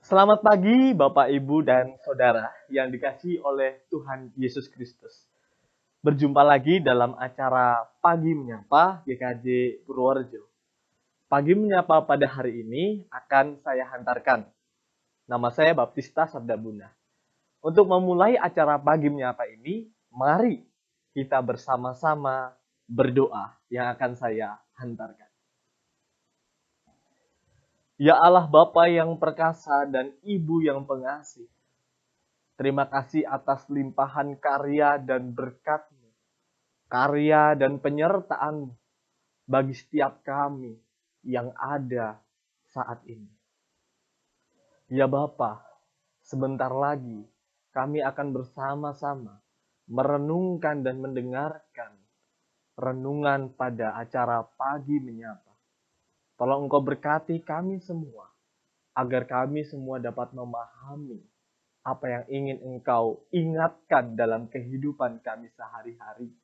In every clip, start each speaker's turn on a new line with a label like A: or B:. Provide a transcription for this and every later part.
A: Selamat pagi Bapak, Ibu, dan Saudara yang dikasihi oleh Tuhan Yesus Kristus. Berjumpa lagi dalam acara Pagi Menyapa GKJ Purworejo. Pagi Menyapa pada hari ini akan saya hantarkan. Nama saya Baptista Sabdabuna. Untuk memulai acara Pagi Menyapa ini, mari kita bersama-sama berdoa yang akan saya hantarkan. Ya Allah Bapa yang perkasa dan Ibu yang pengasih, terima kasih atas limpahan karya dan berkat-Mu, karya dan penyertaan-Mu bagi setiap kami yang ada saat ini. Ya Bapa, sebentar lagi kami akan bersama-sama merenungkan dan mendengarkan renungan pada acara Pagi Menyapa. Tolong Engkau berkati kami semua, agar kami semua dapat memahami apa yang ingin Engkau ingatkan dalam kehidupan kami sehari-hari.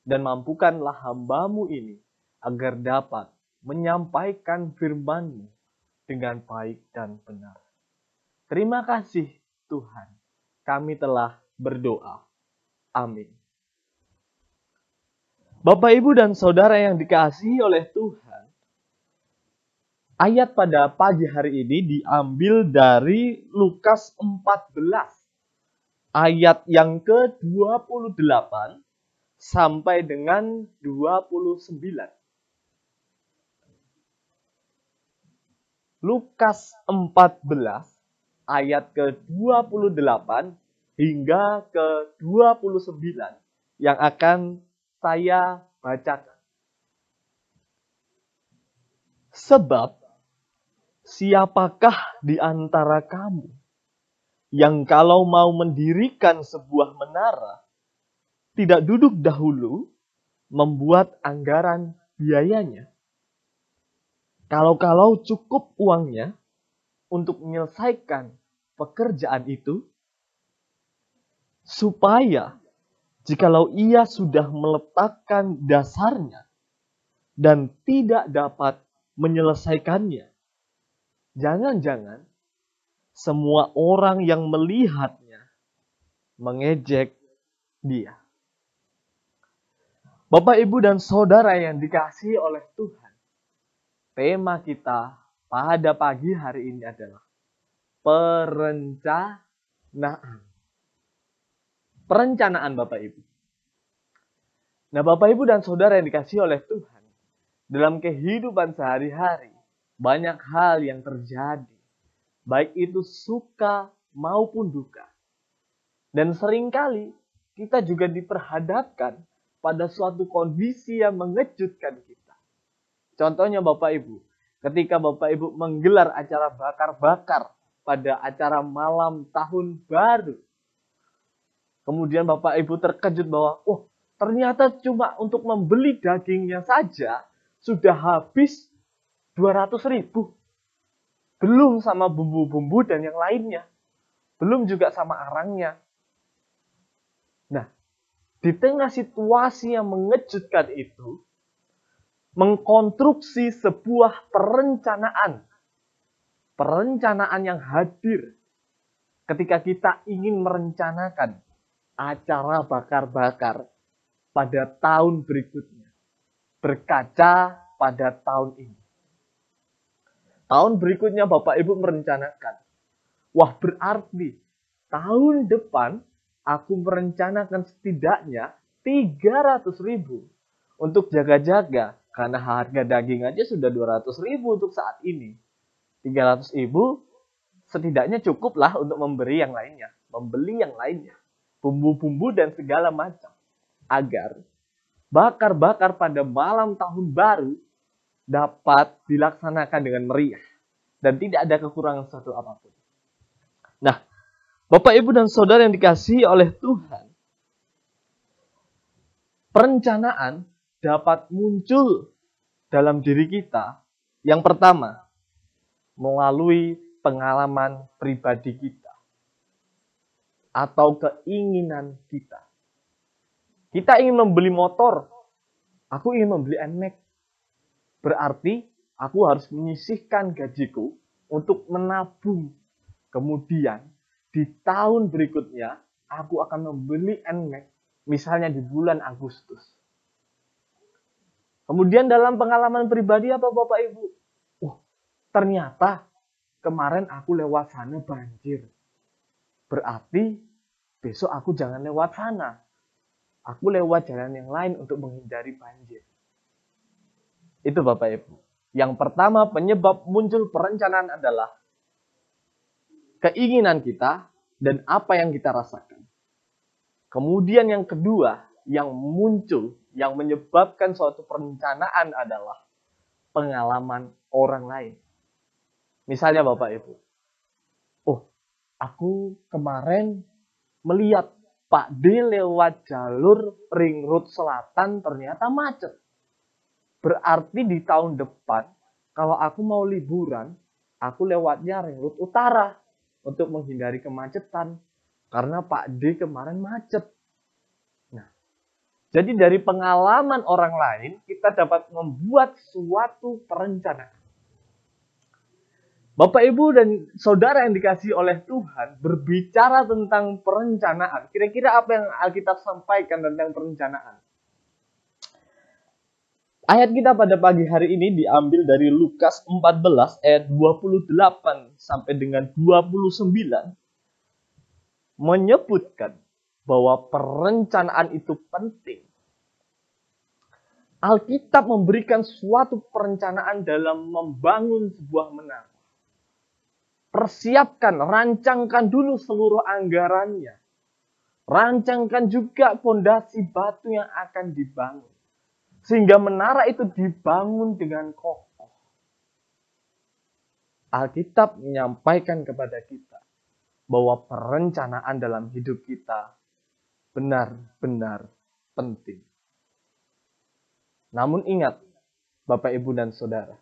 A: Dan mampukanlah hamba-Mu ini agar dapat menyampaikan firman-Mu dengan baik dan benar. Terima kasih Tuhan, kami telah berdoa. Amin. Bapak, Ibu, dan Saudara yang dikasihi oleh Tuhan, ayat pada pagi hari ini diambil dari Lukas 14. Ayat yang ke-28 sampai dengan 29. Lukas 14 ayat ke-28 hingga ke-29 yang akan saya bacakan. Sebab siapakah di antara kamu yang kalau mau mendirikan sebuah menara, tidak duduk dahulu membuat anggaran biayanya? Kalau-kalau cukup uangnya untuk menyelesaikan pekerjaan itu, supaya jikalau ia sudah meletakkan dasarnya dan tidak dapat menyelesaikannya, jangan-jangan semua orang yang melihatnya mengejek dia. Bapak, Ibu, dan Saudara yang dikasihi oleh Tuhan, tema kita pada pagi hari ini adalah perencanaan. Perencanaan Bapak Ibu. Nah Bapak Ibu dan Saudara yang dikasihi oleh Tuhan, dalam kehidupan sehari-hari banyak hal yang terjadi. Baik itu suka maupun duka. Dan seringkali kita juga diperhadapkan pada suatu kondisi yang mengejutkan kita. Contohnya Bapak Ibu, ketika Bapak Ibu menggelar acara bakar-bakar pada acara malam tahun baru. Kemudian Bapak Ibu terkejut bahwa, ternyata cuma untuk membeli dagingnya saja sudah habis 200.000. Belum sama bumbu-bumbu dan yang lainnya. Belum juga sama arangnya. Nah, di tengah situasi yang mengejutkan itu, mengkonstruksi sebuah perencanaan. Perencanaan yang hadir ketika kita ingin merencanakan acara bakar-bakar pada tahun berikutnya. Berkaca pada tahun ini. Tahun berikutnya Bapak Ibu merencanakan, berarti tahun depan aku merencanakan setidaknya 300.000 untuk jaga-jaga. Karena harga daging aja sudah 200.000 untuk saat ini. 300.000 setidaknya cukuplah untuk membeli yang lainnya. Bumbu-bumbu dan segala macam. Agar bakar-bakar pada malam tahun baru dapat dilaksanakan dengan meriah. Dan tidak ada kekurangan satu apapun. Nah, Bapak, Ibu, dan Saudara yang dikasihi oleh Tuhan, perencanaan dapat muncul dalam diri kita. Yang pertama, melalui pengalaman pribadi kita. Atau keinginan kita. Kita ingin membeli motor. Aku ingin membeli NMAX. Berarti aku harus menyisihkan gajiku untuk menabung Kemudian di tahun berikutnya aku akan membeli NMAX misalnya di bulan Agustus. Kemudian dalam pengalaman pribadi apa Bapak Ibu? Ternyata kemarin aku lewat sana banjir. Berarti besok aku jangan lewat sana. Aku lewat jalan yang lain untuk menghindari banjir. Itu Bapak Ibu. Yang pertama penyebab muncul perencanaan adalah keinginan kita dan apa yang kita rasakan. Kemudian yang kedua yang muncul, yang menyebabkan suatu perencanaan adalah pengalaman orang lain. Misalnya Bapak Ibu, aku kemarin melihat Pak D lewat jalur Ring Road Selatan ternyata macet. Berarti di tahun depan, kalau aku mau liburan, aku lewatnya Ring Road Utara untuk menghindari kemacetan. Karena Pak D kemarin macet. Nah, jadi dari pengalaman orang lain, kita dapat membuat suatu perencanaan. Bapak, Ibu, dan Saudara yang dikasihi oleh Tuhan, berbicara tentang perencanaan. Kira-kira apa yang Alkitab sampaikan tentang perencanaan? Ayat kita pada pagi hari ini diambil dari Lukas 14 ayat 28 sampai dengan 29. Menyebutkan bahwa perencanaan itu penting. Alkitab memberikan suatu perencanaan dalam membangun sebuah menara. Persiapkan, rancangkan dulu seluruh anggarannya. Rancangkan juga fondasi batu yang akan dibangun. Sehingga menara itu dibangun dengan kokoh. Alkitab menyampaikan kepada kita bahwa perencanaan dalam hidup kita benar-benar penting. Namun ingat, Bapak, Ibu, dan Saudara,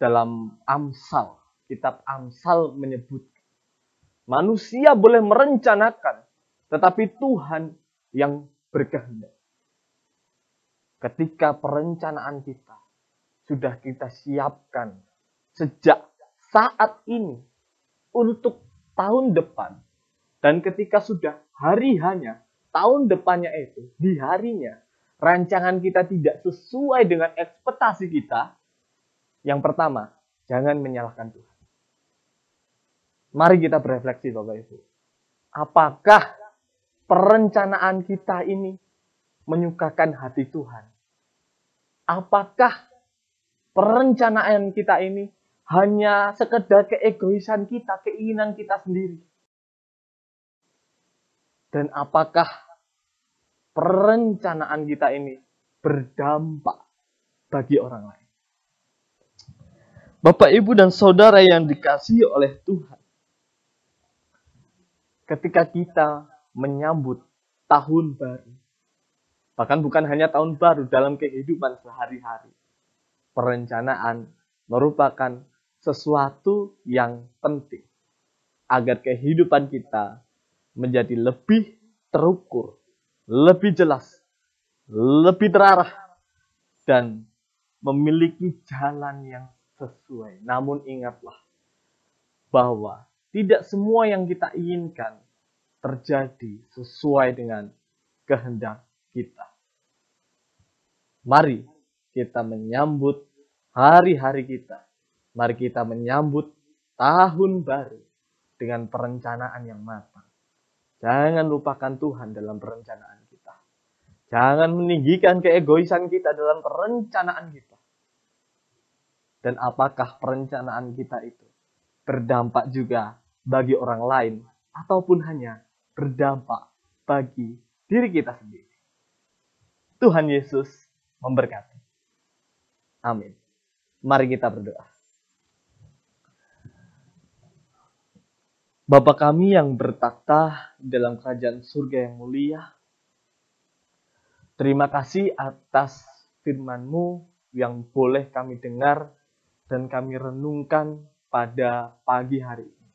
A: dalam Amsal, kitab Amsal menyebut, manusia boleh merencanakan, tetapi Tuhan yang berkehendak. Ketika perencanaan kita sudah kita siapkan sejak saat ini untuk tahun depan, dan ketika sudah hari hanya tahun depannya itu, di harinya, rancangan kita tidak sesuai dengan ekspektasi kita, yang pertama, jangan menyalahkan Tuhan. Mari kita berefleksi Bapak Ibu. Apakah perencanaan kita ini menyukakan hati Tuhan? Apakah perencanaan kita ini hanya sekedar keegoisan kita, keinginan kita sendiri? Dan apakah perencanaan kita ini berdampak bagi orang lain? Bapak, Ibu, dan Saudara yang dikasihi oleh Tuhan, ketika kita menyambut tahun baru, bahkan bukan hanya tahun baru, dalam kehidupan sehari-hari, perencanaan merupakan sesuatu yang penting agar kehidupan kita menjadi lebih terukur, lebih jelas, lebih terarah, dan memiliki jalan yang sesuai. Namun ingatlah bahwa tidak semua yang kita inginkan terjadi sesuai dengan kehendak kita. Mari kita menyambut hari-hari kita. Mari kita menyambut tahun baru dengan perencanaan yang matang. Jangan lupakan Tuhan dalam perencanaan kita. Jangan meninggikan keegoisan kita dalam perencanaan kita. Dan apakah perencanaan kita itu berdampak juga bagi orang lain ataupun hanya berdampak bagi diri kita sendiri? Tuhan Yesus memberkati. Amin. Mari kita berdoa. Bapa kami yang bertakhta dalam kerajaan surga yang mulia, terima kasih atas firman-Mu yang boleh kami dengar dan kami renungkan pada pagi hari ini.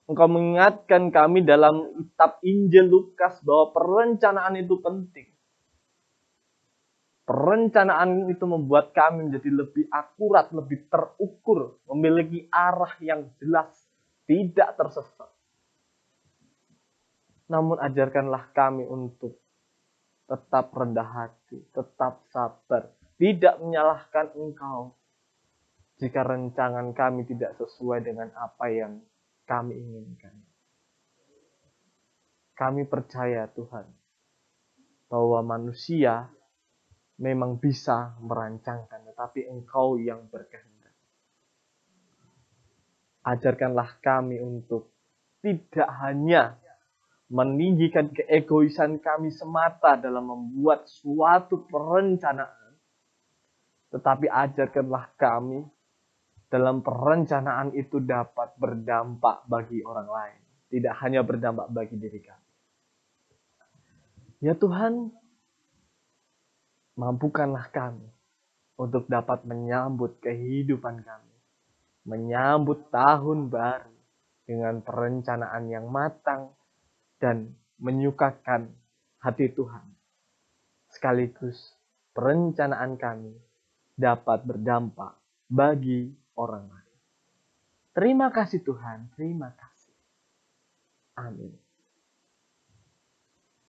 A: Engkau mengingatkan kami dalam kitab Injil Lukas bahwa perencanaan itu penting. Perencanaan itu membuat kami menjadi lebih akurat, lebih terukur, memiliki arah yang jelas, tidak tersesat. Namun ajarkanlah kami untuk tetap rendah hati, tetap sabar, tidak menyalahkan Engkau jika rancangan kami tidak sesuai dengan apa yang kami inginkan. Kami percaya Tuhan, bahwa manusia memang bisa merancangkan, tetapi Engkau yang berkehendak. Ajarkanlah kami untuk tidak hanya meninggikan keegoisan kami semata dalam membuat suatu perencanaan, tetapi ajarkanlah kami dalam perencanaan itu dapat berdampak bagi orang lain, tidak hanya berdampak bagi diri kami. Ya Tuhan, mampukanlah kami untuk dapat menyambut kehidupan kami, menyambut tahun baru dengan perencanaan yang matang dan menyukakan hati Tuhan. Sekaligus perencanaan kami dapat berdampak bagi orang lain. Terima kasih Tuhan, terima kasih. Amin.